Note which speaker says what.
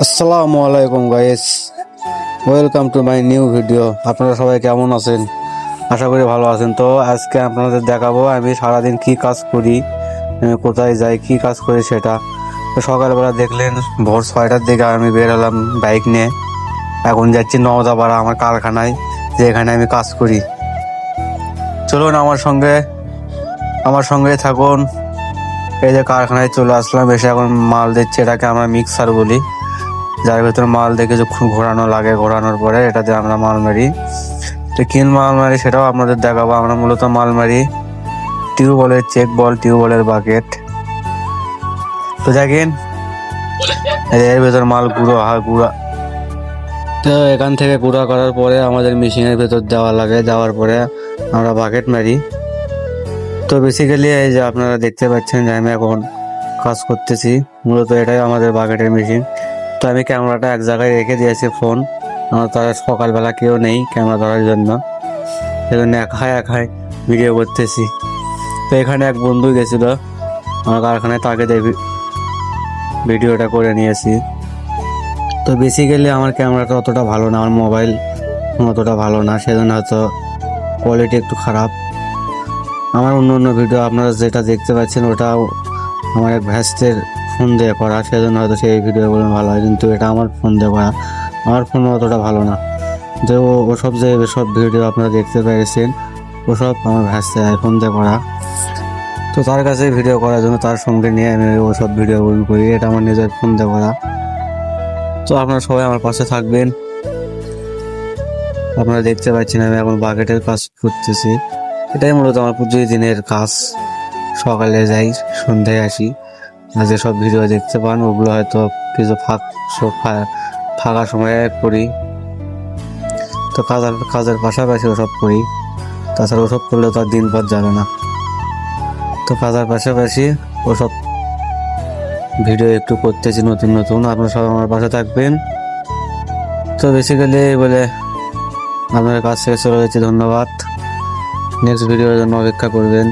Speaker 1: আসসালামু আলাইকুম guys, welcome to my new video. আপনারা সবাই কেমন আছেন? আশা করি ভালো আছেন। তো আজকে আপনাদের দেখাবো আমি সারাদিন কি কাজ করি, কোথায় যাই, কি কাজ করি সেটা। তো সকালবেলা দেখলেন ভোর 6টার দিকে আমি বের হলাম বাইক নিয়ে। এখন যাচ্ছি নওদাপাড়া আমার কারখানায়, যেখানে আমি কাজ করি। চলুন আমার সঙ্গে থাকুন। এই যে কারখানায় চলে আসলাম, এসে এখন মাল দিচ্ছে, এটাকে আমরা মিক্সার বলি, যার ভেতর মাল দিয়ে কিছুক্ষণ ঘোরানো লাগে। ঘোরানোর পরে এটাতে আমরা মাল মারি। তো কি মাল মারি সেটাও আপনাদের দেখাবো। আমরা মূলত মাল মারি টিউবওয়েলের চেক বল, টিউবওয়েলের বাকেট। তো দেখেন এর ভেতর মাল গুঁড়া। তো এখান থেকে গুঁড়া করার পরে আমাদের মেশিনের ভেতর দেওয়া লাগে। দেওয়ার পরে আমরা বাকেট মারি। তো বেসিক্যালি এই যে আপনারা দেখতে পাচ্ছেন যে আমি এখন কাজ করতেছি, মূলত এটাই আমাদের বাকেটের মেশিন। তো আমি ক্যামেরাটা এক জায়গায় রেখে দিয়েছি, ফোন আমার তার সকালবেলা কেউ নেই ক্যামেরা ধরার জন্য, সেজন্য একাই ভিডিও করতেছি। তো এখানে এক বন্ধু গেছিল আমার কারখানায়, তাকে দেখি ভিডিওটা করে নিয়েছি। তো বেসিক্যালি আমার ক্যামেরাটা অতটা ভালো না, আমার মোবাইল অতটা ভালো না, সেজন্য হয়তো কোয়ালিটি একটু খারাপ। আমার অন্য ভিডিও আপনারা যেটা দেখতে পাচ্ছেন ওটাও আমার এক ভ্যাস্টের ফোন দিয়ে করা, সেজন্য হয়তো সেই ভিডিওগুলো ভালো হয়। কিন্তু এটা আমার ফোন দিয়ে করা, আমার ফোন অতটা ভালো না। যে ওসব যে সব ভিডিও আপনারা দেখতে পেয়েছেন ওসব আমার ভ্যাস্টের আইফোন দিয়ে করা। তো তার কাছে ভিডিও করার জন্য তার সঙ্গে নিয়ে আমি ওসব ভিডিওগুলো করি, এটা আমার নিজের ফোন দিয়ে করা। তো আপনারা সবাই আমার পাশে থাকবেন। আপনারা দেখতে পাচ্ছেন আমি এখন বাকেটের কাজ করতেছি। এটাই মূলত আমার প্রতিদিনের কাজ। সকালে যাই, সন্ধ্যায় আসি। আর যেসব ভিডিও দেখতে পান ওগুলো হয়তো কিছু ফাঁকা সময়ে করি। তো কাজের পাশাপাশি ওসব করি, তাছাড়া ওসব করলে তো আর দিন পর যাবে না। তো কাজের পাশাপাশি ওসব ভিডিও একটু করতেছি নতুন। আপনারা সবাই আমার পাশে থাকবেন। তো বেসিক্যালি বলে আপনার কাছ থেকে চলে যাচ্ছি, ধন্যবাদ। নেক্সট ভিডিওর জন্য অপেক্ষা করবেন।